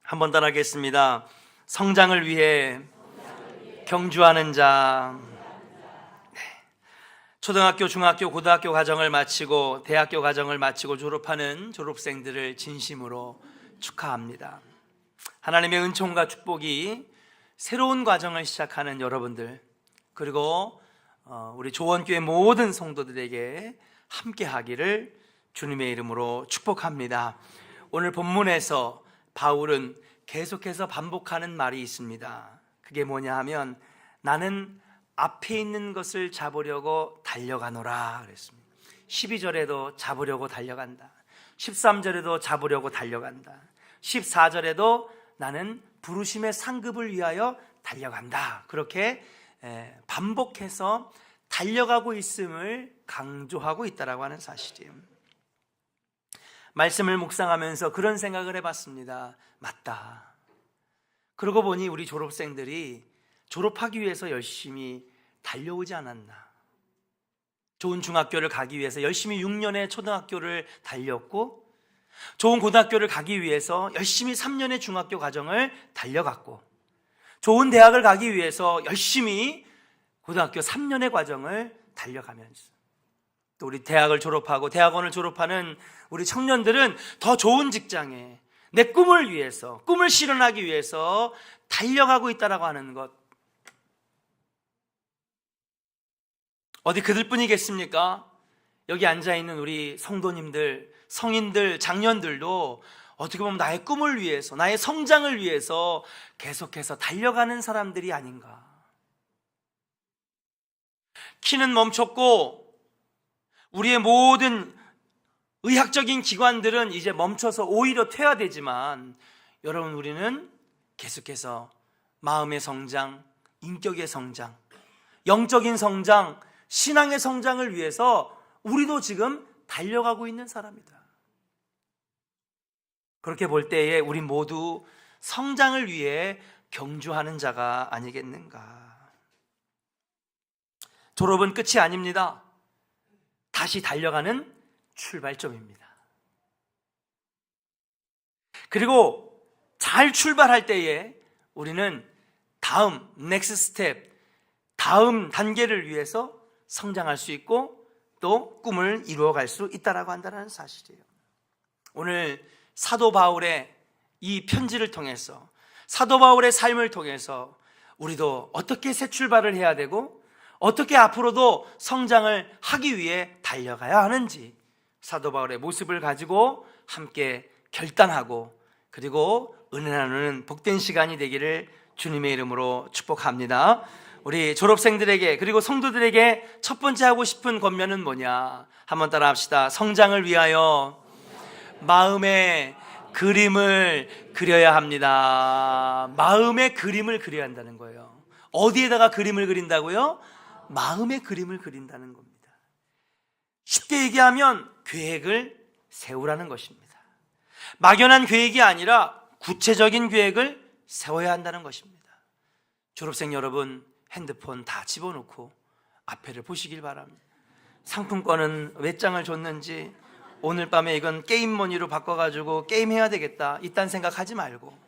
한번 따라하겠습니다. 성장을 위해 경주하는 자. 초등학교, 중학교, 고등학교 과정을 마치고 대학교 과정을 마치고 졸업하는 졸업생들을 진심으로 축하합니다. 하나님의 은총과 축복이 새로운 과정을 시작하는 여러분들, 그리고 우리 조원교회 모든 성도들에게 함께 하기를 주님의 이름으로 축복합니다. 오늘 본문에서 바울은 계속해서 반복하는 말이 있습니다. 그게 뭐냐 하면, 나는 앞에 있는 것을 잡으려고 달려가노라 그랬습니다. 12절에도 잡으려고 달려간다. 13절에도 잡으려고 달려간다. 14절에도 나는 부르심의 상급을 위하여 달려간다. 그렇게 반복해서 달려가고 있음을 강조하고 있다라고 하는 사실이에요. 말씀을 묵상하면서 그런 생각을 해봤습니다. 맞다. 그러고 보니 우리 졸업생들이 졸업하기 위해서 열심히 달려오지 않았나. 좋은 중학교를 가기 위해서 열심히 6년의 초등학교를 달렸고, 좋은 고등학교를 가기 위해서 열심히 3년의 중학교 과정을 달려갔고, 좋은 대학을 가기 위해서 열심히 고등학교 3년의 과정을 달려가면서, 또 우리 대학을 졸업하고 대학원을 졸업하는 우리 청년들은 더 좋은 직장에 내 꿈을 위해서, 꿈을 실현하기 위해서 달려가고 있다라고 하는 것, 어디 그들뿐이겠습니까? 여기 앉아있는 우리 성도님들, 성인들, 장년들도 어떻게 보면 나의 꿈을 위해서, 나의 성장을 위해서 계속해서 달려가는 사람들이 아닌가. 키는 멈췄고 우리의 모든 의학적인 기관들은 이제 멈춰서 오히려 퇴화되지만, 여러분, 우리는 계속해서 마음의 성장, 인격의 성장, 영적인 성장, 신앙의 성장을 위해서 우리도 지금 달려가고 있는 사람이다. 그렇게 볼 때에 우리 모두 성장을 위해 경주하는 자가 아니겠는가. 졸업은 끝이 아닙니다. 다시 달려가는 출발점입니다. 그리고 잘 출발할 때에 우리는 다음 넥스트 스텝, 다음 단계를 위해서 성장할 수 있고 또 꿈을 이루어갈 수 있다라고 한다는 사실이에요. 오늘 사도 바울의 이 편지를 통해서, 사도 바울의 삶을 통해서 우리도 어떻게 새 출발을 해야 되고 어떻게 앞으로도 성장을 하기 위해 달려가야 하는지, 사도 바울의 모습을 가지고 함께 결단하고, 그리고 은혜 나누는 복된 시간이 되기를 주님의 이름으로 축복합니다. 우리 졸업생들에게, 그리고 성도들에게 첫 번째 하고 싶은 권면은 뭐냐? 한번 따라 합시다. 성장을 위하여 마음의 그림을 그려야 합니다. 마음의 그림을 그려야 한다는 거예요. 어디에다가 그림을 그린다고요? 마음의 그림을 그린다는 겁니다. 쉽게 얘기하면 계획을 세우라는 것입니다. 막연한 계획이 아니라 구체적인 계획을 세워야 한다는 것입니다. 졸업생 여러분, 핸드폰 다 집어넣고 앞에를 보시길 바랍니다. 상품권은 몇 장을 줬는지, 오늘 밤에 이건 게임 머니로 바꿔가지고 게임해야 되겠다, 이딴 생각하지 말고,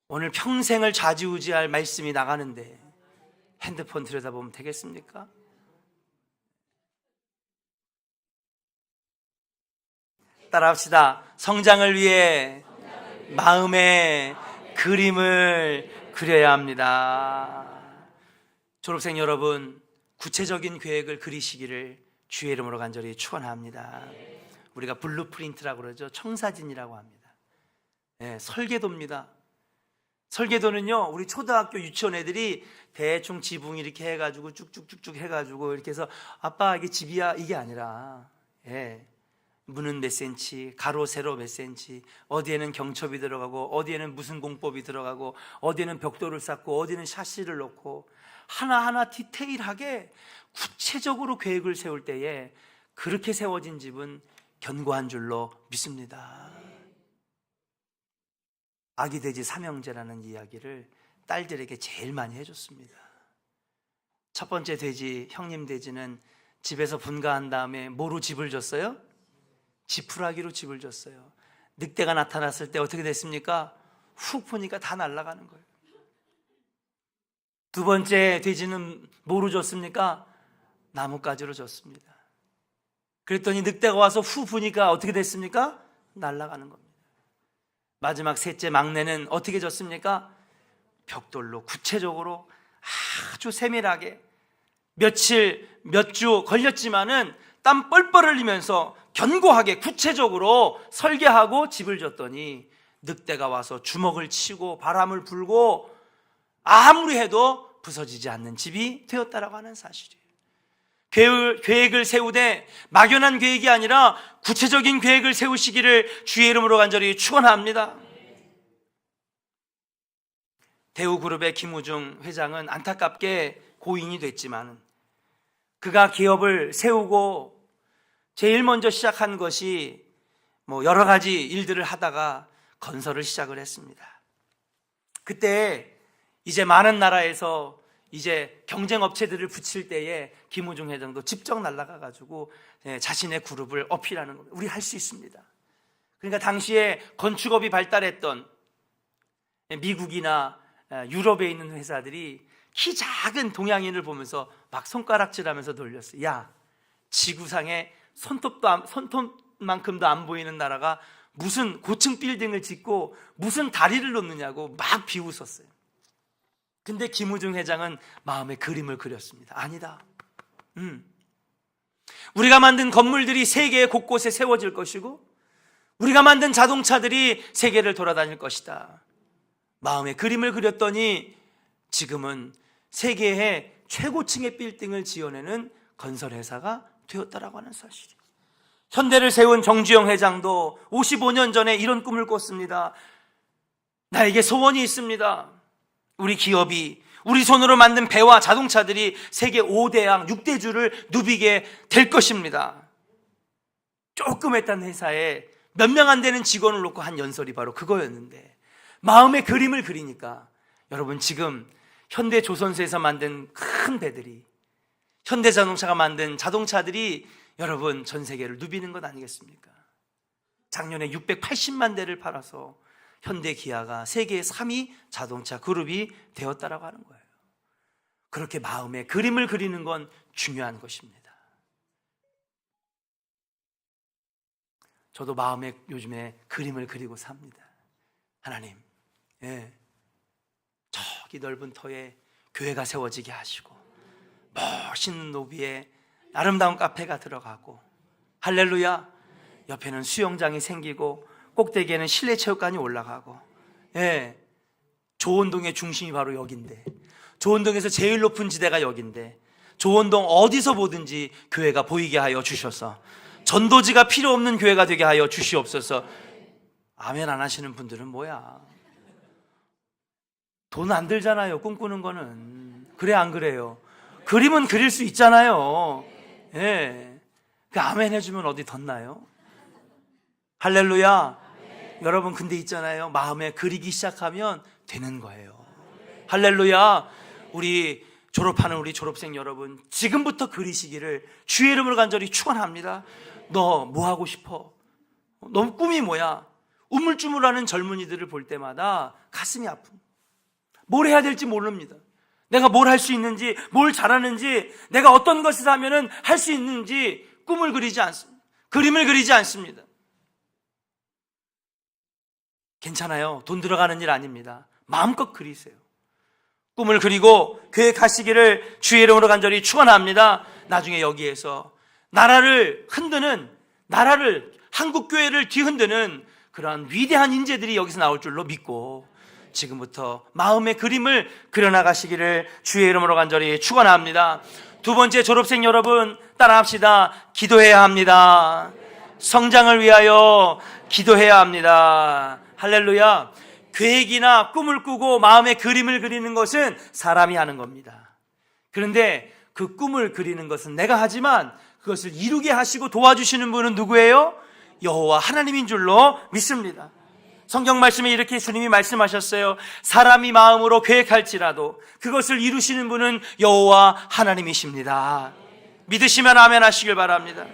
오늘 평생을 좌지우지할 말씀이 나가는데 핸드폰 들여다보면 되겠습니까? 따라합시다. 성장을 위해 마음의 그림을 그려야 합니다. 졸업생 여러분, 구체적인 계획을 그리시기를 주의 이름으로 간절히 축원합니다. 우리가 블루프린트라고 그러죠. 청사진이라고 합니다. 설계도입니다. 설계도는요, 우리 초등학교 유치원 애들이 대충 지붕 이렇게 해가지고 쭉쭉쭉쭉 해가지고 이렇게 해서, 아빠 이게 집이야, 이게 아니라, 문은 몇 센치, 가로 세로 몇 센치, 어디에는 경첩이 들어가고 어디에는 무슨 공법이 들어가고 어디에는 벽돌을 쌓고 어디는 샤시를 놓고, 하나하나 디테일하게 구체적으로 계획을 세울 때에 그렇게 세워진 집은 견고한 줄로 믿습니다. 아기 돼지 삼형제라는 이야기를 딸들에게 제일 많이 해줬습니다. 첫 번째 돼지, 형님 돼지는 집에서 분가한 다음에 뭐로 집을 줬어요? 지푸라기로 집을 줬어요. 늑대가 나타났을 때 어떻게 됐습니까? 훅 보니까 다 날아가는 거예요. 두 번째 돼지는 뭐로 줬습니까? 나뭇가지로 줬습니다. 그랬더니 늑대가 와서 후 보니까 어떻게 됐습니까? 날아가는 겁니다. 마지막 셋째 막내는 어떻게 줬습니까? 벽돌로 구체적으로 아주 세밀하게 며칠 몇 주 걸렸지만은 땀 뻘뻘 흘리면서 견고하게 구체적으로 설계하고 집을 줬더니 늑대가 와서 주먹을 치고 바람을 불고 아무리 해도 부서지지 않는 집이 되었다라고 하는 사실이에요. 계획을 세우되 막연한 계획이 아니라 구체적인 계획을 세우시기를 주의 이름으로 간절히 축원합니다. 대우그룹의 김우중 회장은 안타깝게 고인이 됐지만 그가 기업을 세우고 제일 먼저 시작한 것이 여러 가지 일들을 하다가 건설을 시작을 했습니다. 그때 이제 많은 나라에서 이제 경쟁 업체들을 붙일 때에 김우중 회장도 직접 날아가 가지고 자신의 그룹을 어필하는 겁니다. 우리 할 수 있습니다. 그러니까 당시에 건축업이 발달했던 미국이나 유럽에 있는 회사들이 키 작은 동양인을 보면서 막 손가락질하면서 놀렸어요. 야, 지구상에 손톱만큼도 안 보이는 나라가 무슨 고층 빌딩을 짓고 무슨 다리를 놓느냐고 막 비웃었어요. 근데 김우중 회장은 마음에 그림을 그렸습니다. 아니다. 우리가 만든 건물들이 세계 곳곳에 세워질 것이고 우리가 만든 자동차들이 세계를 돌아다닐 것이다. 마음에 그림을 그렸더니 지금은 세계의 최고층의 빌딩을 지어내는 건설회사가 되었다라고 하는 사실이에요. 현대를 세운 정주영 회장도 55년 전에 이런 꿈을 꿨습니다. 나에게 소원이 있습니다. 우리 기업이 우리 손으로 만든 배와 자동차들이 세계 5대양 6대주를 누비게 될 것입니다. 조금 했던 회사에 몇 명 안 되는 직원을 놓고 한 연설이 바로 그거였는데 마음의 그림을 그리니까 여러분 지금 현대조선소에서 만든 큰 배들이 현대자동차가 만든 자동차들이 여러분 전 세계를 누비는 것 아니겠습니까? 작년에 680만 대를 팔아서 현대기아가 세계 3위 자동차 그룹이 되었다라고 하는 거예요. 그렇게 마음에 그림을 그리는 건 중요한 것입니다. 저도 마음에 요즘에 그림을 그리고 삽니다. 하나님, 저기 넓은 터에 교회가 세워지게 하시고 멋있는 노비에 아름다운 카페가 들어가고 할렐루야, 옆에는 수영장이 생기고 꼭대기에는 실내 체육관이 올라가고 조원동의 중심이 바로 여긴데 조원동에서 제일 높은 지대가 여긴데 조원동 어디서 보든지 교회가 보이게 하여 주셔서 전도지가 필요 없는 교회가 되게 하여 주시옵소서. 아멘 안 하시는 분들은 뭐야? 돈 안 들잖아요. 꿈꾸는 거는. 그래 안 그래요? 그림은 그릴 수 있잖아요. 그 아멘 해주면 어디 덧나요? 할렐루야. 여러분 근데 있잖아요, 마음에 그리기 시작하면 되는 거예요. 할렐루야. 우리 졸업하는 우리 졸업생 여러분, 지금부터 그리시기를 주의 이름으로 간절히 축원합니다. 너 뭐 하고 싶어? 너 꿈이 뭐야? 우물쭈물하는 젊은이들을 볼 때마다 가슴이 아픈, 뭘 해야 될지 모릅니다. 내가 뭘 할 수 있는지, 뭘 잘하는지, 내가 어떤 것을 하면 할 수 있는지 꿈을 그리지 않습니다. 그림을 그리지 않습니다. 괜찮아요. 돈 들어가는 일 아닙니다. 마음껏 그리세요. 꿈을 그리고 계획하시기를 주의 이름으로 간절히 축원합니다. 나중에 여기에서 나라를 흔드는, 한국교회를 뒤흔드는 그러한 위대한 인재들이 여기서 나올 줄로 믿고 지금부터 마음의 그림을 그려나가시기를 주의 이름으로 간절히 축원합니다. 두 번째, 졸업생 여러분 따라합시다. 기도해야 합니다. 성장을 위하여 기도해야 합니다. 할렐루야. 계획이나 꿈을 꾸고 마음의 그림을 그리는 것은 사람이 하는 겁니다. 그런데 그 꿈을 그리는 것은 내가 하지만 그것을 이루게 하시고 도와주시는 분은 누구예요? 여호와 하나님인 줄로 믿습니다. 성경 말씀에 이렇게 주님이 말씀하셨어요. 사람이 마음으로 계획할지라도 그것을 이루시는 분은 여호와 하나님이십니다. 믿으시면 아멘 하시길 바랍니다.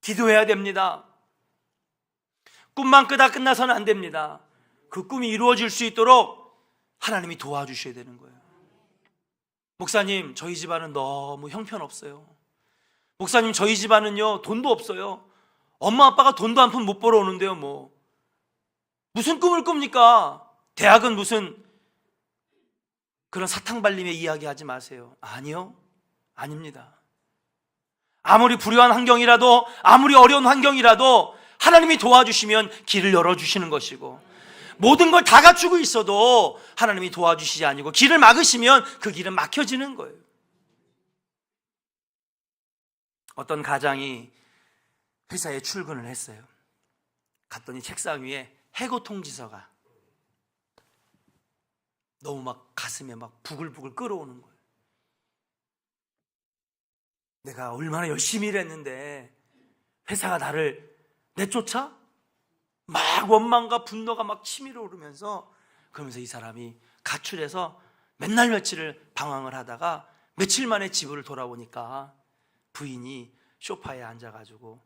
기도해야 됩니다. 꿈만 끄다 끝나서는 안 됩니다. 그 꿈이 이루어질 수 있도록 하나님이 도와주셔야 되는 거예요. 목사님, 저희 집안은 너무 형편없어요. 목사님, 저희 집안은요 돈도 없어요. 엄마 아빠가 돈도 한 푼 못 벌어오는데요. 무슨 꿈을 꿉니까? 대학은 무슨 그런 사탕발림의 이야기 하지 마세요. 아니요, 아닙니다. 아무리 불우한 환경이라도, 아무리 어려운 환경이라도 하나님이 도와주시면 길을 열어주시는 것이고, 모든 걸 다 갖추고 있어도 하나님이 도와주시지 아니고 길을 막으시면 그 길은 막혀지는 거예요. 어떤 가장이 회사에 출근을 했어요. 갔더니 책상 위에 해고 통지서가 너무 막 가슴에 막 부글부글 끓어오는 거예요. 내가 얼마나 열심히 일했는데 회사가 나를 내쫓아? 막 원망과 분노가 막 치밀어 오르면서, 그러면서 이 사람이 가출해서 맨날 며칠을 방황을 하다가 며칠 만에 집을 돌아오니까 부인이 소파에 앉아가지고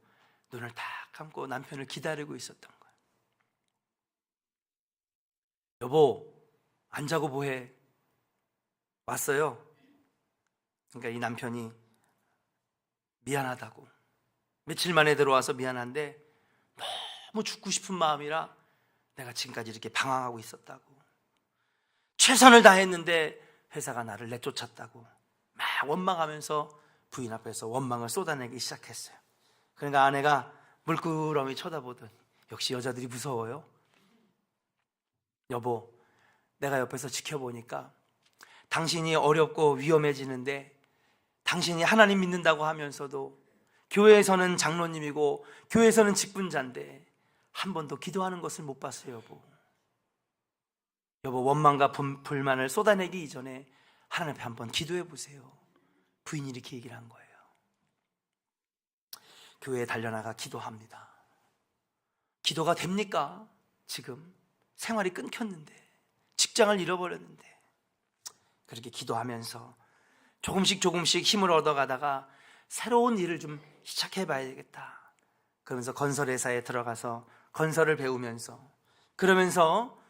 눈을 딱 감고 남편을 기다리고 있었던 거예요. 여보, 안 자고 뭐해? 왔어요. 그러니까 이 남편이 미안하다고, 며칠 만에 들어와서 미안한데 너무 죽고 싶은 마음이라 내가 지금까지 이렇게 방황하고 있었다고, 최선을 다했는데 회사가 나를 내쫓았다고 막 원망하면서 부인 앞에서 원망을 쏟아내기 시작했어요. 그러니까 아내가 물끄러미 쳐다보더니, 역시 여자들이 무서워요. 여보, 내가 옆에서 지켜보니까 당신이 어렵고 위험해지는데, 당신이 하나님 믿는다고 하면서도 교회에서는 장로님이고 교회에서는 직분자인데 한 번도 기도하는 것을 못 봤어요. 여보, 원망과 불만을 쏟아내기 이전에 하나님 앞에 한번 기도해 보세요. 부인이 이렇게 얘기를 한 거예요. 교회에 달려나가 기도합니다. 기도가 됩니까? 지금 생활이 끊겼는데, 직장을 잃어버렸는데, 그렇게 기도하면서 조금씩 힘을 얻어가다가 새로운 일을 좀 시작해 봐야 되겠다. 그러면서 건설회사에 들어가서 건설을 배우면서, 그러면서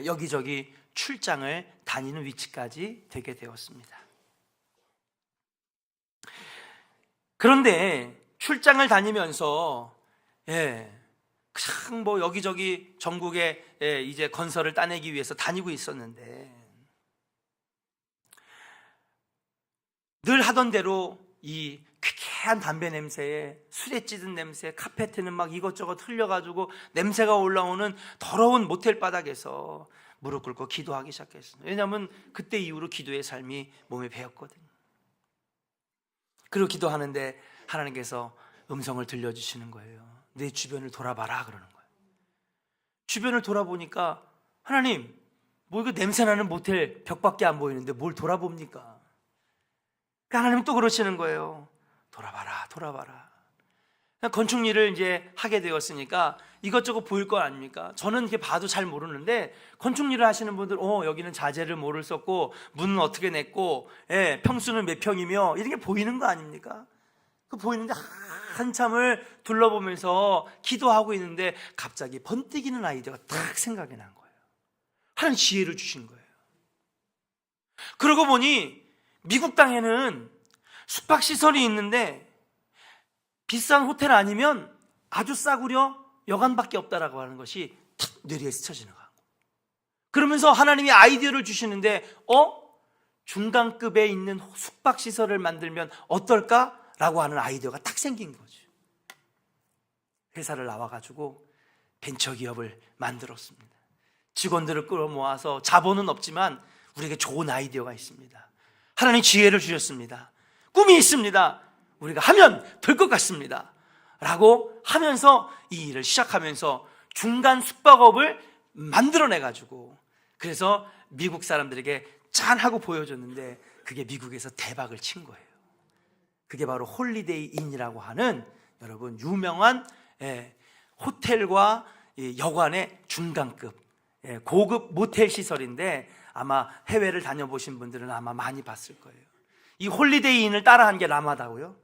여기저기 출장을 다니는 위치까지 되게 되었습니다. 그런데 출장을 다니면서 그냥 여기저기 전국에 이제 건설을 따내기 위해서 다니고 있었는데, 늘 하던 대로 이 쾌쾌한 담배 냄새에 술에 찌든 냄새, 카페트는 막 이것저것 흘려가지고 냄새가 올라오는 더러운 모텔 바닥에서 무릎 꿇고 기도하기 시작했어요. 왜냐하면 그때 이후로 기도의 삶이 몸에 배었거든요. 그리고 기도하는데 하나님께서 음성을 들려주시는 거예요. 내 주변을 돌아봐라 그러는 거예요. 주변을 돌아보니까, 하나님, 이거 냄새나는 모텔 벽밖에 안 보이는데 뭘 돌아봅니까? 하나님 또 그러시는 거예요. 돌아봐라. 건축 일을 이제 하게 되었으니까 이것저것 보일 거 아닙니까? 저는 이렇게 봐도 잘 모르는데, 건축 일을 하시는 분들, 여기는 자재를 뭐를 썼고 문은 어떻게 냈고 평수는 몇 평이며 이런 게 보이는 거 아닙니까? 그 보이는데 한참을 둘러보면서 기도하고 있는데 갑자기 번뜩이는 아이디어가 딱 생각이 난 거예요. 하나님 지혜를 주신 거예요. 그러고 보니 미국 땅에는 숙박시설이 있는데 비싼 호텔 아니면 아주 싸구려 여관밖에 없다라고 하는 것이 탁 뇌리에 스쳐지는 거예요. 그러면서 하나님이 아이디어를 주시는데, 중간급에 있는 숙박시설을 만들면 어떨까라고 하는 아이디어가 딱 생긴 거죠. 회사를 나와가지고 벤처기업을 만들었습니다. 직원들을 끌어모아서, 자본은 없지만 우리에게 좋은 아이디어가 있습니다. 하나님 지혜를 주셨습니다. 꿈이 있습니다. 우리가 하면 될 것 같습니다. 라고 하면서 이 일을 시작하면서 중간 숙박업을 만들어내가지고, 그래서 미국 사람들에게 짠하고 보여줬는데 그게 미국에서 대박을 친 거예요. 그게 바로 홀리데이 인이라고 하는, 여러분, 유명한 호텔과 여관의 중간급 고급 모텔 시설인데, 아마 해외를 다녀보신 분들은 아마 많이 봤을 거예요. 이 홀리데이 인을 따라한 게 라마다고요.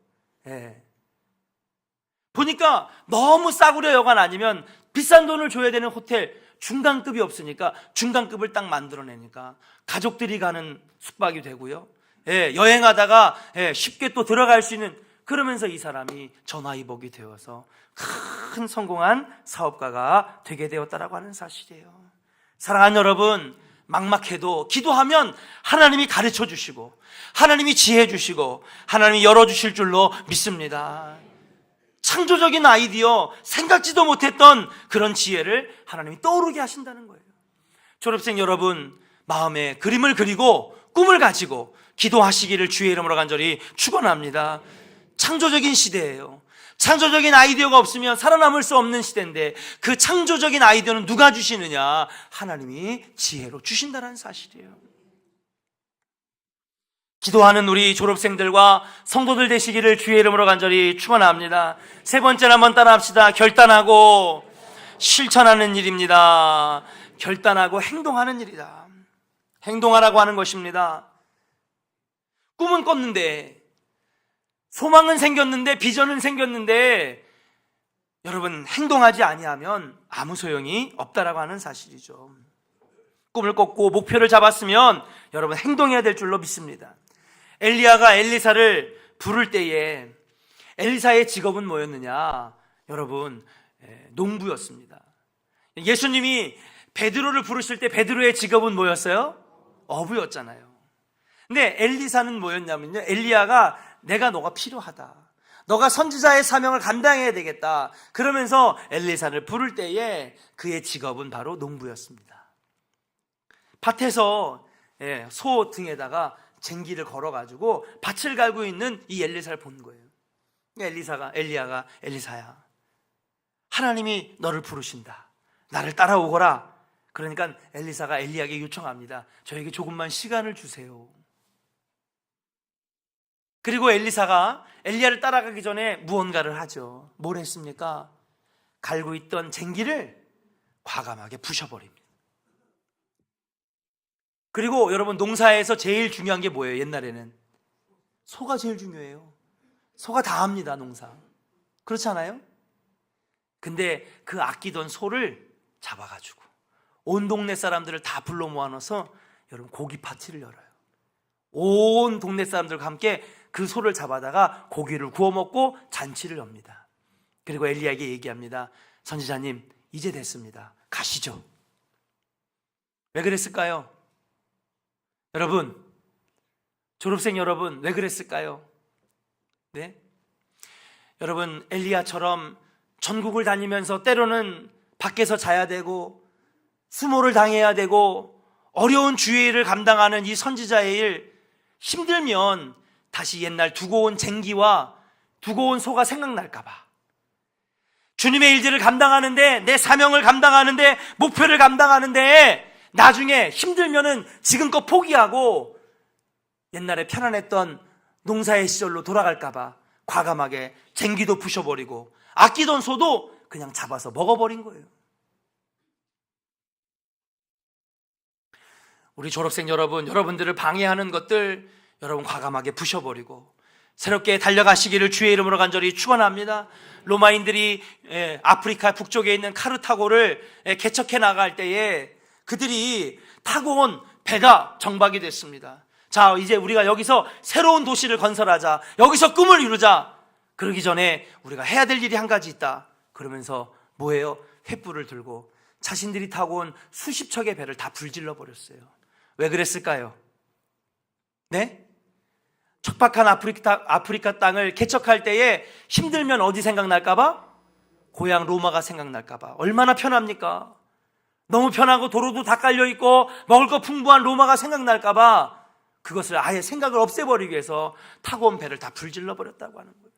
보니까 너무 싸구려 여관 아니면 비싼 돈을 줘야 되는 호텔 중간급이 없으니까 중간급을 딱 만들어내니까 가족들이 가는 숙박이 되고요. 여행하다가 쉽게 또 들어갈 수 있는, 그러면서 이 사람이 전화위복이 되어서 큰 성공한 사업가가 되게 되었다라고 하는 사실이에요. 사랑하는 여러분, 막막해도 기도하면 하나님이 가르쳐 주시고 하나님이 지혜 주시고 하나님이 열어주실 줄로 믿습니다. 창조적인 아이디어, 생각지도 못했던 그런 지혜를 하나님이 떠오르게 하신다는 거예요. 졸업생 여러분, 마음에 그림을 그리고 꿈을 가지고 기도하시기를 주의 이름으로 간절히 축원합니다. 창조적인 시대예요. 창조적인 아이디어가 없으면 살아남을 수 없는 시대인데, 그 창조적인 아이디어는 누가 주시느냐? 하나님이 지혜로 주신다는 사실이에요. 기도하는 우리 졸업생들과 성도들 되시기를 주의 이름으로 간절히 축원합니다. 세 번째는 한번 따라합시다. 결단하고 실천하는 일입니다. 결단하고 행동하는 일이다. 행동하라고 하는 것입니다. 꿈은 꿨는데, 소망은 생겼는데, 비전은 생겼는데, 여러분 행동하지 아니하면 아무 소용이 없다라고 하는 사실이죠. 꿈을 꿨고 목표를 잡았으면 여러분 행동해야 될 줄로 믿습니다. 엘리야가 엘리사를 부를 때에 엘리사의 직업은 뭐였느냐? 여러분, 농부였습니다. 예수님이 베드로를 부르실 때 베드로의 직업은 뭐였어요? 어부였잖아요. 근데 엘리사는 뭐였냐면요, 엘리야가 내가 너가 필요하다, 너가 선지자의 사명을 감당해야 되겠다, 그러면서 엘리사를 부를 때에 그의 직업은 바로 농부였습니다. 밭에서 소 등에다가 쟁기를 걸어가지고 밭을 갈고 있는 이 엘리사를 본 거예요. 엘리야가 엘리사야, 하나님이 너를 부르신다, 나를 따라오거라. 그러니까 엘리사가 엘리야에게 요청합니다. 저에게 조금만 시간을 주세요. 그리고 엘리사가 엘리야를 따라가기 전에 무언가를 하죠. 뭘 했습니까? 갈고 있던 쟁기를 과감하게 부셔버립니다. 그리고 여러분, 농사에서 제일 중요한 게 뭐예요? 옛날에는 소가 제일 중요해요. 소가 다 합니다, 농사. 그렇지 않아요? 근데 그 아끼던 소를 잡아가지고 온 동네 사람들을 다 불러 모아놓아서 여러분 고기 파티를 열어요. 온 동네 사람들과 함께 그 소를 잡아다가 고기를 구워 먹고 잔치를 엽니다. 그리고 엘리야에게 얘기합니다. 선지자님, 이제 됐습니다. 가시죠. 왜 그랬을까요? 여러분, 졸업생 여러분, 왜 그랬을까요? 네? 여러분, 엘리야처럼 전국을 다니면서 때로는 밖에서 자야 되고 수모를 당해야 되고 어려운 주의 일을 감당하는 이 선지자의 일, 힘들면 다시 옛날 두고 온 쟁기와 두고 온 소가 생각날까 봐, 주님의 일들을 감당하는데, 내 사명을 감당하는데, 목표를 감당하는데 나중에 힘들면은 지금껏 포기하고 옛날에 편안했던 농사의 시절로 돌아갈까 봐 과감하게 쟁기도 부셔버리고 아끼던 소도 그냥 잡아서 먹어버린 거예요. 우리 졸업생 여러분, 여러분들을 방해하는 것들 여러분 과감하게 부셔버리고 새롭게 달려가시기를 주의 이름으로 간절히 축원합니다. 로마인들이 아프리카 북쪽에 있는 카르타고를 개척해 나갈 때에 그들이 타고 온 배가 정박이 됐습니다. 자, 이제 우리가 여기서 새로운 도시를 건설하자, 여기서 꿈을 이루자. 그러기 전에 우리가 해야 될 일이 한 가지 있다. 그러면서 뭐예요? 횃불을 들고 자신들이 타고 온 수십 척의 배를 다 불질러 버렸어요. 왜 그랬을까요? 네? 척박한 아프리카 땅을 개척할 때에 힘들면 어디 생각날까봐? 고향 로마가 생각날까봐. 얼마나 편합니까? 너무 편하고 도로도 다 깔려있고 먹을 거 풍부한 로마가 생각날까봐 그것을 아예 생각을 없애버리기 위해서 타고 온 배를 다 불질러 버렸다고 하는 거예요.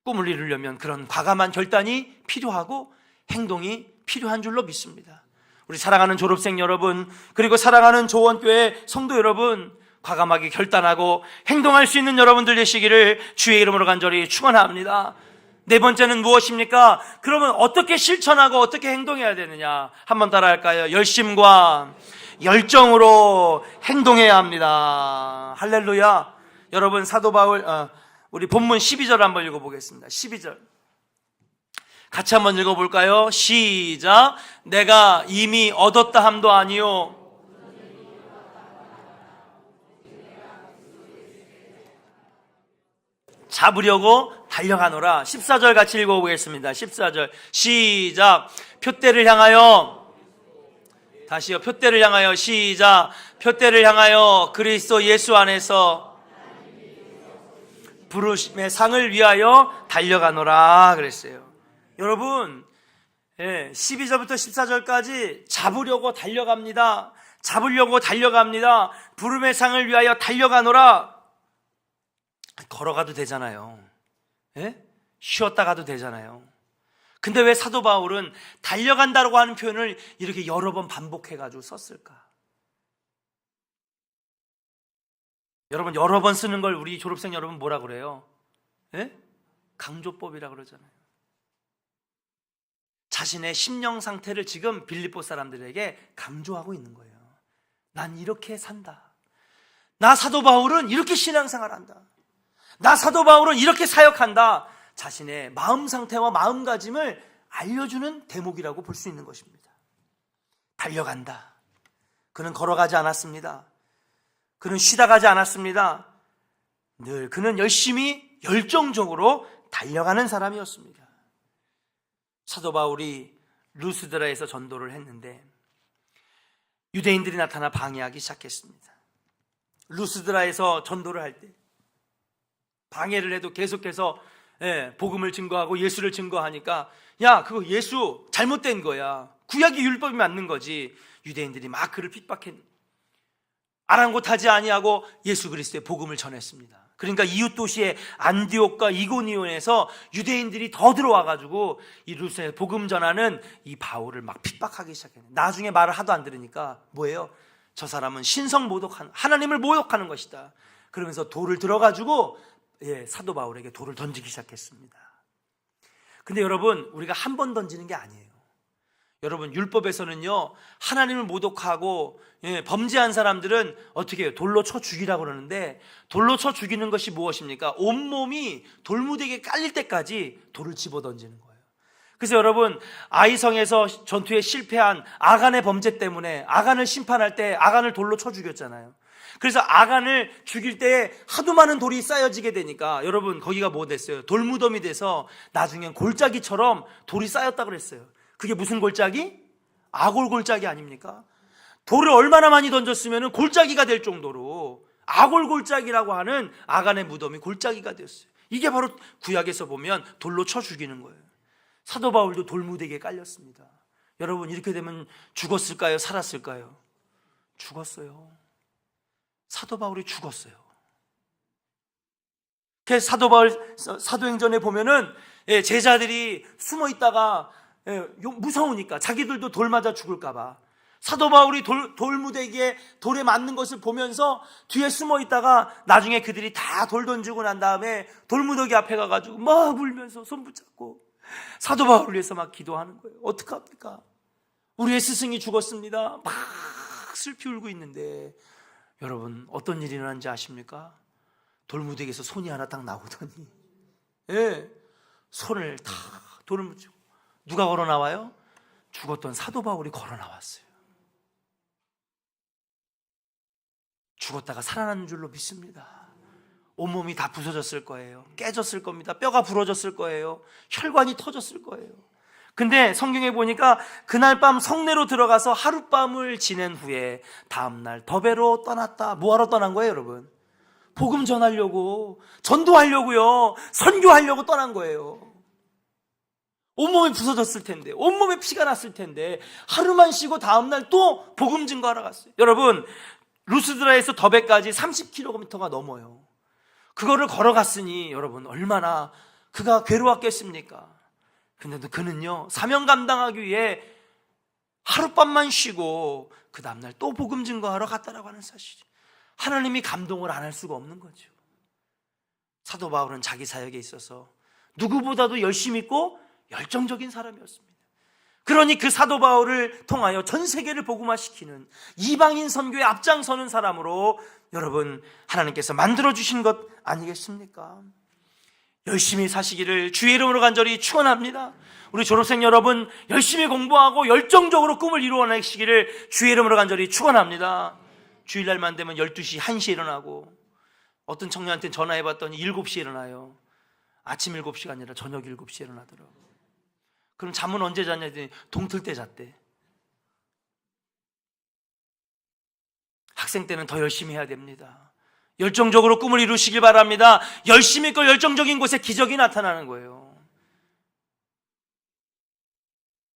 꿈을 이루려면 그런 과감한 결단이 필요하고 행동이 필요한 줄로 믿습니다. 우리 사랑하는 졸업생 여러분, 그리고 사랑하는 조원교회 성도 여러분, 과감하게 결단하고 행동할 수 있는 여러분들 되시기를 주의 이름으로 간절히 축원합니다. 네 번째는 무엇입니까? 그러면 어떻게 실천하고 어떻게 행동해야 되느냐? 한번 따라할까요? 열심과 열정으로 행동해야 합니다. 할렐루야. 여러분, 사도 바울 우리 본문 12절 한번 읽어보겠습니다. 12절. 같이 한번 읽어볼까요? 시작. 내가 이미 얻었다 함도 아니요 잡으려고 달려가노라. 14절 같이 읽어보겠습니다. 14절 시작. 표대를 향하여, 다시요, 표대를 향하여. 시작. 표대를 향하여 그리스도 예수 안에서 부르심의 상을 위하여 달려가노라 그랬어요. 여러분, 12절부터 14절까지 잡으려고 달려갑니다. 잡으려고 달려갑니다. 부름의 상을 위하여 달려가노라. 걸어가도 되잖아요. 쉬었다 가도 되잖아요. 근데 왜 사도 바울은 달려간다고 하는 표현을 이렇게 여러 번 반복해가지고 썼을까? 여러분, 여러 번 쓰는 걸 우리 졸업생 여러분 뭐라 그래요? 강조법이라 그러잖아요. 자신의 심령 상태를 지금 빌립보 사람들에게 강조하고 있는 거예요. 난 이렇게 산다. 나 사도 바울은 이렇게 신앙생활한다. 나 사도 바울은 이렇게 사역한다. 자신의 마음 상태와 마음가짐을 알려주는 대목이라고 볼 수 있는 것입니다. 달려간다. 그는 걸어가지 않았습니다. 그는 쉬다 가지 않았습니다. 늘 그는 열심히 열정적으로 달려가는 사람이었습니다. 사도 바울이 루스드라에서 전도를 했는데 유대인들이 나타나 방해하기 시작했습니다. 루스드라에서 전도를 할 때 방해를 해도 계속해서 복음을 증거하고 예수를 증거하니까, 야, 그거 예수 잘못된 거야. 구약의 율법이 맞는 거지. 유대인들이 막 그를 핍박했는데 아랑곳하지 아니하고 예수 그리스도의 복음을 전했습니다. 그러니까 이웃 도시의 안디옥과 이고니온에서 유대인들이 더 들어와가지고 이 루스의 복음 전하는 이 바울을 막 핍박하기 시작했는데, 나중에 말을 하도 안 들으니까 뭐예요? 저 사람은 신성 모독하는, 하나님을 모독하는 것이다. 그러면서 돌을 들어가지고 사도 바울에게 돌을 던지기 시작했습니다. 근데 여러분, 우리가 한 번 던지는 게 아니에요. 여러분, 율법에서는요, 하나님을 모독하고 범죄한 사람들은 어떻게 해요? 돌로 쳐 죽이라고 그러는데, 돌로 쳐 죽이는 것이 무엇입니까? 온몸이 돌무대기에 깔릴 때까지 돌을 집어 던지는 거예요. 그래서 여러분, 아이성에서 전투에 실패한 아간의 범죄 때문에 아간을 심판할 때 아간을 돌로 쳐 죽였잖아요. 그래서 아간을 죽일 때 하도 많은 돌이 쌓여지게 되니까 여러분, 거기가 뭐 됐어요? 돌무덤이 돼서 나중엔 골짜기처럼 돌이 쌓였다고 그랬어요. 그게 무슨 골짜기? 아골 골짜기 아닙니까? 돌을 얼마나 많이 던졌으면 골짜기가 될 정도로 아골 골짜기라고 하는 아간의 무덤이 골짜기가 되었어요. 이게 바로 구약에서 보면 돌로 쳐 죽이는 거예요. 사도 바울도 돌무대기에 깔렸습니다. 여러분, 이렇게 되면 죽었을까요? 살았을까요? 죽었어요. 사도 바울이 죽었어요. 그래서 사도 바울 사도행전에 보면은 제자들이 숨어 있다가 무서우니까 자기들도 돌 맞아 죽을까봐 사도 바울이 돌무대기에 돌에 맞는 것을 보면서 뒤에 숨어 있다가 나중에 그들이 다 돌 던지고 난 다음에 돌무더기 앞에 가가지고 막 울면서 손 붙잡고 사도 바울을 위해서 막 기도하는 거예요. 어떡합니까? 우리의 스승이 죽었습니다. 막 슬피 울고 있는데 여러분, 어떤 일이 일어난지 아십니까? 돌무더기에서 손이 하나 딱 나오더니 손을 다 돌을 묻히고 누가 걸어 나와요? 죽었던 사도 바울이 걸어 나왔어요. 죽었다가 살아나는 줄로 믿습니다. 온몸이 다 부서졌을 거예요. 깨졌을 겁니다. 뼈가 부러졌을 거예요. 혈관이 터졌을 거예요. 근데 성경에 보니까 그날 밤 성내로 들어가서 하룻밤을 지낸 후에 다음날 더베로 떠났다. 뭐하러 떠난 거예요, 여러분? 복음 전하려고, 전도하려고요, 선교하려고 떠난 거예요. 온몸이 부서졌을 텐데, 온몸에 피가 났을 텐데 하루만 쉬고 다음날 또 복음 증거하러 갔어요. 여러분, 루스드라에서 더베까지 30km가 넘어요. 그거를 걸어갔으니 여러분, 얼마나 그가 괴로웠겠습니까? 근데도 그는요, 사명 감당하기 위해 하룻밤만 쉬고 그 다음날 또 복음 증거하러 갔다라고 하는 사실이, 하나님이 감동을 안 할 수가 없는 거죠. 사도 바울은 자기 사역에 있어서 누구보다도 열심히 있고 열정적인 사람이었습니다. 그러니 그 사도 바울을 통하여 전 세계를 복음화시키는 이방인 선교에 앞장서는 사람으로 여러분, 하나님께서 만들어주신 것 아니겠습니까? 열심히 사시기를 주의 이름으로 간절히 축원합니다. 우리 졸업생 여러분 열심히 공부하고 열정적으로 꿈을 이루어내시기를 주의 이름으로 간절히 축원합니다. 주일날만 되면 12시, 1시에 일어나고, 어떤 청년한테 전화해봤더니 7시에 일어나요. 아침 7시가 아니라 저녁 7시에 일어나더라고. 그럼 잠은 언제 잤냐 했더니 동틀 때 잤대. 학생 때는 더 열심히 해야 됩니다. 열정적으로 꿈을 이루시길 바랍니다. 열심히 있고 열정적인 곳에 기적이 나타나는 거예요.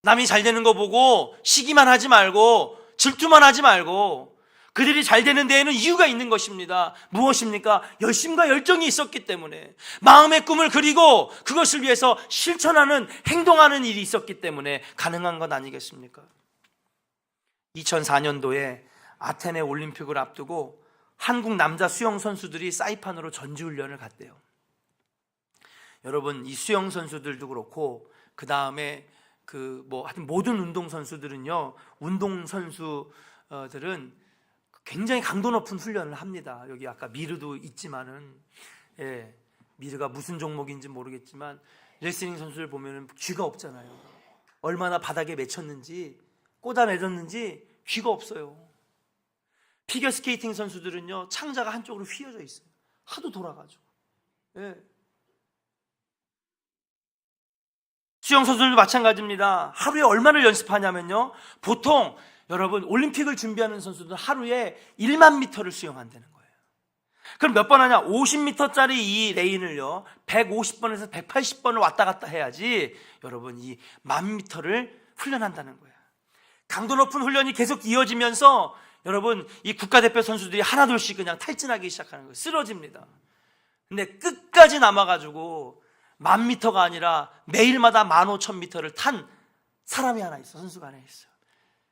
남이 잘 되는 거 보고 시기만 하지 말고 질투만 하지 말고, 그들이 잘 되는 데에는 이유가 있는 것입니다. 무엇입니까? 열심과 열정이 있었기 때문에, 마음의 꿈을 그리고 그것을 위해서 실천하는, 행동하는 일이 있었기 때문에 가능한 것 아니겠습니까? 2004년도에 아테네 올림픽을 앞두고 한국 남자 수영 선수들이 사이판으로 전지훈련을 갔대요. 여러분, 이 수영 선수들도 그렇고 그 다음에 하여튼 모든 운동 선수들은요, 운동 선수들은 굉장히 강도 높은 훈련을 합니다. 여기 아까 미르도 있지만은, 미르가 무슨 종목인지 모르겠지만 레슬링 선수들 보면은 귀가 없잖아요. 얼마나 바닥에 맺혔는지, 꽂아내졌는지 귀가 없어요. 피겨스케이팅 선수들은요, 창자가 한쪽으로 휘어져 있어요. 하도 돌아가지고. 수영 선수들도 마찬가지입니다. 하루에 얼마를 연습하냐면요, 보통 여러분 올림픽을 준비하는 선수들은 하루에 1만 미터를 수영한다는 거예요. 그럼 몇 번 하냐? 50m짜리 이 레인을요 150번에서 180번을 왔다 갔다 해야지 여러분 이 10,000m를 훈련한다는 거예요. 강도 높은 훈련이 계속 이어지면서 여러분 이 국가대표 선수들이 하나둘씩 그냥 탈진하기 시작하는 거예요. 쓰러집니다. 근데 끝까지 남아가지고 10,000m가 아니라 매일마다 15,000m를 탄 사람이 하나 있어. 선수가 하나 있어요.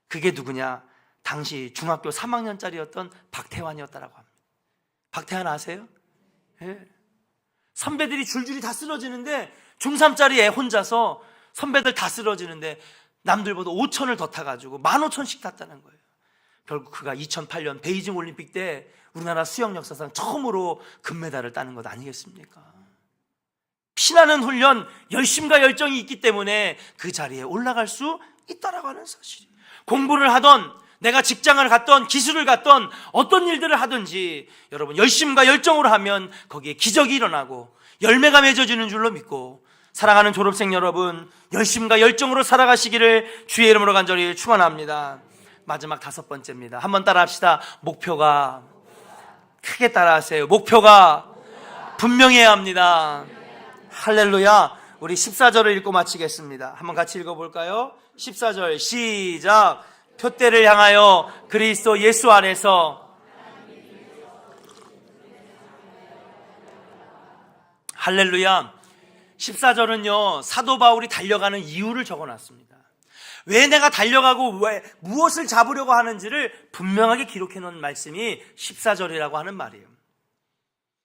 그게 누구냐? 당시 중학교 3학년짜리였던 박태환이었다라고 합니다. 박태환 아세요? 선배들이 줄줄이 다 쓰러지는데 중3짜리 애 혼자서 선배들 다 쓰러지는데 남들보다 5,000을 더 타가지고 15,000씩 탔다는 거예요. 결국 그가 2008년 베이징 올림픽 때 우리나라 수영 역사상 처음으로 금메달을 따는 것 아니겠습니까? 피나는 훈련, 열심과 열정이 있기 때문에 그 자리에 올라갈 수 있다라고 하는 사실이에요. 공부를 하던, 내가 직장을 갔던, 기술을 갔던, 어떤 일들을 하든지 여러분 열심과 열정으로 하면 거기에 기적이 일어나고 열매가 맺어지는 줄로 믿고, 사랑하는 졸업생 여러분, 열심과 열정으로 살아가시기를 주의 이름으로 간절히 축원합니다. 마지막 5번째입니다. 한번 따라 합시다. 목표가, 크게 따라하세요. 목표가 분명해야 합니다. 할렐루야. 우리 14절을 읽고 마치겠습니다. 한번 같이 읽어볼까요? 14절 시작. 표대를 향하여 그리스도 예수 안에서, 할렐루야. 14절은요 사도 바울이 달려가는 이유를 적어놨습니다. 왜 내가 달려가고 왜 무엇을 잡으려고 하는지를 분명하게 기록해 놓은 말씀이 14절이라고 하는 말이에요.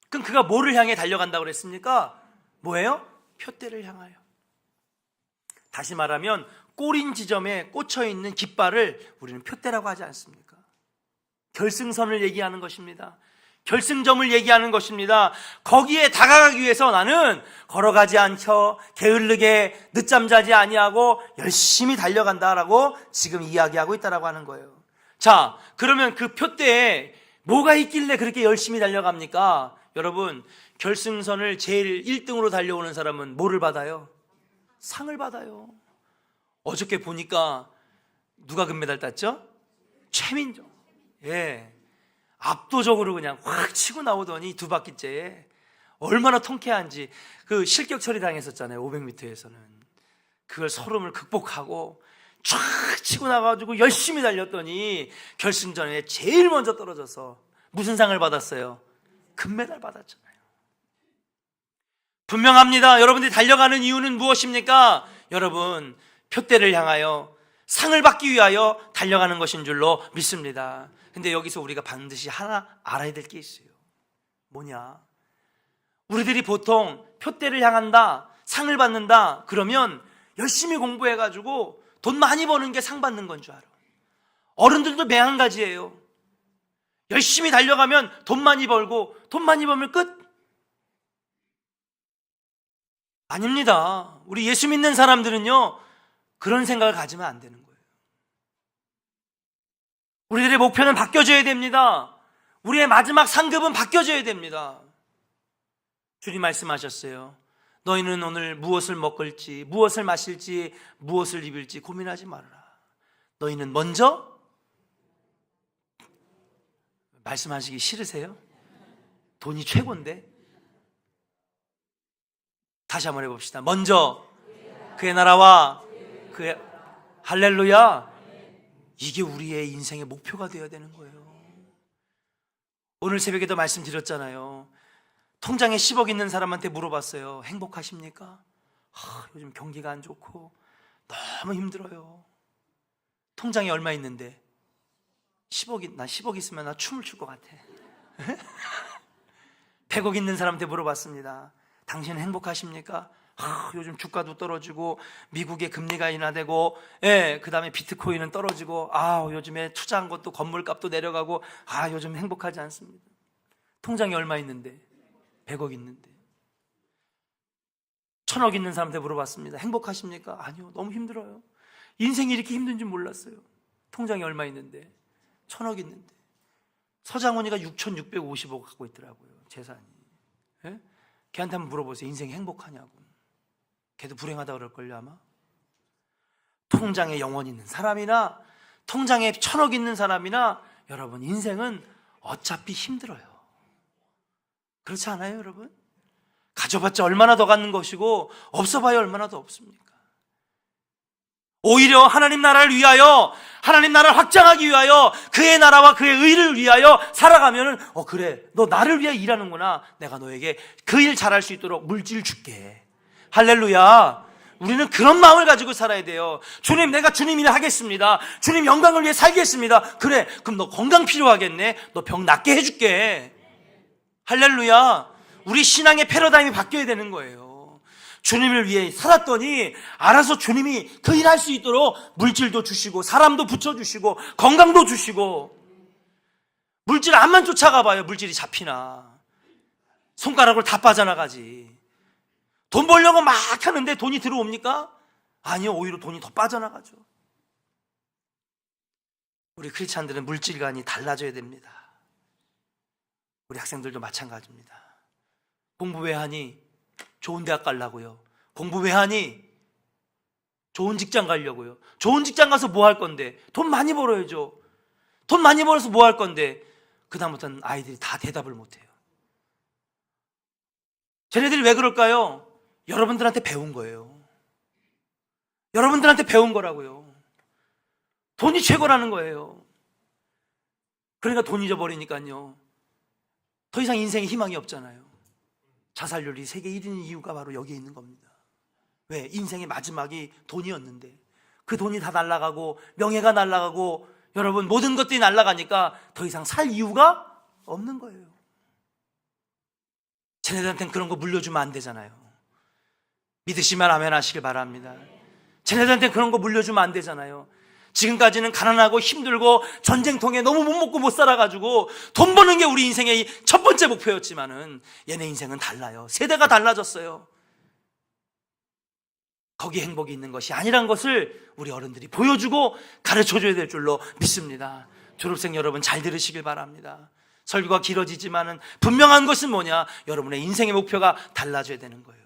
그럼 그가 뭐를 향해 달려간다고 그랬습니까? 뭐예요? 표대를 향하여. 다시 말하면 꼬린 지점에 꽂혀있는 깃발을 우리는 표대라고 하지 않습니까? 결승선을 얘기하는 것입니다. 결승점을 얘기하는 것입니다. 거기에 다가가기 위해서 나는 걸어가지 않고 게을르게 늦잠 자지 아니하고 열심히 달려간다라고 지금 이야기하고 있다라고 하는 거예요. 자, 그러면 그 표대에 뭐가 있길래 그렇게 열심히 달려갑니까? 여러분, 결승선을 제일 1등으로 달려오는 사람은 뭐를 받아요? 상을 받아요. 어저께 보니까 누가 금메달 땄죠? 최민정. 압도적으로 그냥 확 치고 나오더니 2바퀴째에 얼마나 통쾌한지. 그 실격 처리당했었잖아요 500m에서는. 그걸 서름을 극복하고 쫙 치고 나가지고 열심히 달렸더니 결승전에 제일 먼저 떨어져서 무슨 상을 받았어요? 금메달 받았잖아요. 분명합니다. 여러분들이 달려가는 이유는 무엇입니까? 여러분, 표대를 향하여 상을 받기 위하여 달려가는 것인 줄로 믿습니다. 근데 여기서 우리가 반드시 하나 알아야 될 게 있어요. 뭐냐? 우리들이 보통 표대를 향한다, 상을 받는다 그러면 열심히 공부해가지고 돈 많이 버는 게 상 받는 건 줄 알아. 어른들도 매한가지예요. 열심히 달려가면 돈 많이 벌고 돈 많이 벌면 끝? 아닙니다. 우리 예수 믿는 사람들은요, 그런 생각을 가지면 안 되는 거예요. 우리들의 목표는 바뀌어져야 됩니다. 우리의 마지막 상급은 바뀌어져야 됩니다. 주님 말씀하셨어요. 너희는 오늘 무엇을 먹을지, 무엇을 마실지, 무엇을 입을지 고민하지 말아라. 너희는 먼저, 말씀하시기 싫으세요? 돈이 최고인데. 다시 한번 해봅시다. 먼저 그의 나라와 그의, 할렐루야. 이게 우리의 인생의 목표가 되어야 되는 거예요. 오늘 새벽에도 말씀드렸잖아요. 통장에 10억 있는 사람한테 물어봤어요. 행복하십니까? 요즘 경기가 안 좋고 너무 힘들어요. 통장에 얼마 있는데? 10억, 10억 있으면 나 춤을 출 것 같아. 100억 있는 사람한테 물어봤습니다. 당신은 행복하십니까? 요즘 주가도 떨어지고 미국의 금리가 인하되고, 그 다음에 비트코인은 떨어지고, 요즘에 투자한 것도 건물값도 내려가고, 요즘 행복하지 않습니다. 통장에 얼마 있는데? 100억 있는데. 1000억 있는 사람한테 물어봤습니다. 행복하십니까? 아니요, 너무 힘들어요. 인생이 이렇게 힘든 줄 몰랐어요. 통장에 얼마 있는데? 1000억 있는데. 서장훈이가 6650억 갖고 있더라고요, 재산이. 걔한테 한번 물어보세요. 인생이 행복하냐고. 걔도 불행하다 그럴걸요, 아마. 통장에 영원 있는 사람이나 통장에 1000억 있는 사람이나, 여러분, 인생은 어차피 힘들어요. 그렇지 않아요, 여러분? 가져봤자 얼마나 더 갖는 것이고 없어봐야 얼마나 더 없습니까? 오히려 하나님 나라를 위하여, 하나님 나라를 확장하기 위하여, 그의 나라와 그의 의를 위하여 살아가면은, 그래, 너 나를 위해 일하는구나. 내가 너에게 그 일 잘할 수 있도록 물질 줄게. 할렐루야. 우리는 그런 마음을 가지고 살아야 돼요. 주님, 내가 주님 일 하겠습니다. 주님 영광을 위해 살겠습니다. 그래, 그럼 너 건강 필요하겠네. 너 병 낫게 해줄게. 할렐루야. 우리 신앙의 패러다임이 바뀌어야 되는 거예요. 주님을 위해 살았더니 알아서 주님이 그 일 할 수 있도록 물질도 주시고 사람도 붙여주시고 건강도 주시고. 물질 암만 쫓아가 봐요. 물질이 잡히나. 손가락으로 다 빠져나가지. 돈 벌려고 막 하는데 돈이 들어옵니까? 아니요, 오히려 돈이 더 빠져나가죠. 우리 크리스찬들은 물질관이 달라져야 됩니다. 우리 학생들도 마찬가지입니다. 공부 왜 하니? 좋은 대학 가려고요. 공부 왜 하니? 좋은 직장 가려고요. 좋은 직장 가서 뭐 할 건데? 돈 많이 벌어야죠. 돈 많이 벌어서 뭐 할 건데? 그 다음부터는 아이들이 다 대답을 못해요. 쟤네들이 왜 그럴까요? 여러분들한테 배운 거예요. 여러분들한테 배운 거라고요. 돈이 최고라는 거예요. 그러니까 돈 잊어버리니까요, 더 이상 인생에 희망이 없잖아요. 자살률이 세계 1위인 이유가 바로 여기에 있는 겁니다. 왜? 인생의 마지막이 돈이었는데 그 돈이 다 날아가고 명예가 날아가고 여러분 모든 것들이 날아가니까 더 이상 살 이유가 없는 거예요. 쟤네들한테는 그런 거 물려주면 안 되잖아요. 믿으시면 아멘 하시길 바랍니다. 쟤네들한테는 그런 거 물려주면 안 되잖아요. 지금까지는 가난하고 힘들고 전쟁통에 너무 못 먹고 못 살아가지고 돈 버는 게 우리 인생의 첫 번째 목표였지만은 얘네 인생은 달라요. 세대가 달라졌어요. 거기에 행복이 있는 것이 아니란 것을 우리 어른들이 보여주고 가르쳐줘야 될 줄로 믿습니다. 졸업생 여러분 잘 들으시길 바랍니다. 설교가 길어지지만은 분명한 것은 뭐냐? 여러분의 인생의 목표가 달라져야 되는 거예요.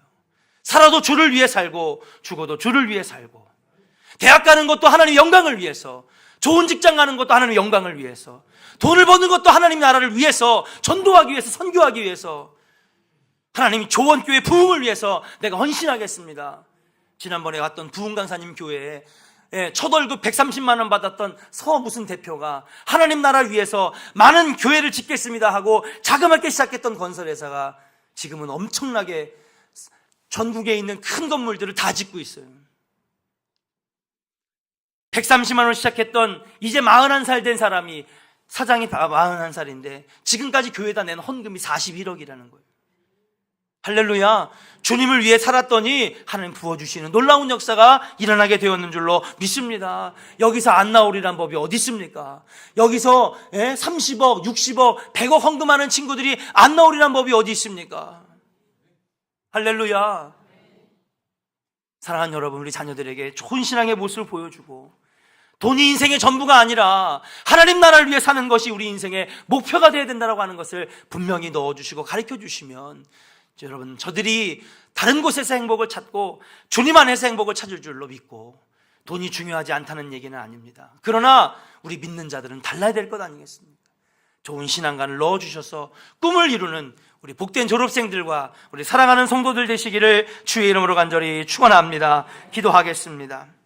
살아도 주를 위해 살고 죽어도 주를 위해 살고, 대학 가는 것도 하나님의 영광을 위해서, 좋은 직장 가는 것도 하나님의 영광을 위해서, 돈을 버는 것도 하나님 나라를 위해서, 전도하기 위해서, 선교하기 위해서, 하나님이 조원교회 부흥을 위해서 내가 헌신하겠습니다. 지난번에 왔던 부흥 강사님 교회에 첫 월급 130만 원 받았던 서 무슨 대표가 하나님 나라를 위해서 많은 교회를 짓겠습니다 하고 자그맣게 시작했던 건설회사가 지금은 엄청나게 전국에 있는 큰 건물들을 다 짓고 있어요. 130만 원 시작했던 이제 41살 된 사람이, 사장이 41살인데 지금까지 교회에다 낸 헌금이 41억이라는 거예요. 할렐루야. 주님을 위해 살았더니 하나님 부어주시는 놀라운 역사가 일어나게 되었는 줄로 믿습니다. 여기서 안 나오리란 법이 어디 있습니까? 여기서 30억, 60억, 100억 헌금하는 친구들이 안 나오리란 법이 어디 있습니까? 할렐루야. 사랑하는 여러분, 우리 자녀들에게 좋은 신앙의 모습을 보여주고 돈이 인생의 전부가 아니라 하나님 나라를 위해 사는 것이 우리 인생의 목표가 되어야 된다고 하는 것을 분명히 넣어주시고 가르쳐주시면 여러분, 저들이 다른 곳에서 행복을 찾고 주님 안에서 행복을 찾을 줄로 믿고 돈이 중요하지 않다는 얘기는 아닙니다. 그러나 우리 믿는 자들은 달라야 될 것 아니겠습니까? 좋은 신앙관을 넣어주셔서 꿈을 이루는 우리 복된 졸업생들과 우리 사랑하는 성도들 되시기를 주의 이름으로 간절히 축원합니다. 기도하겠습니다.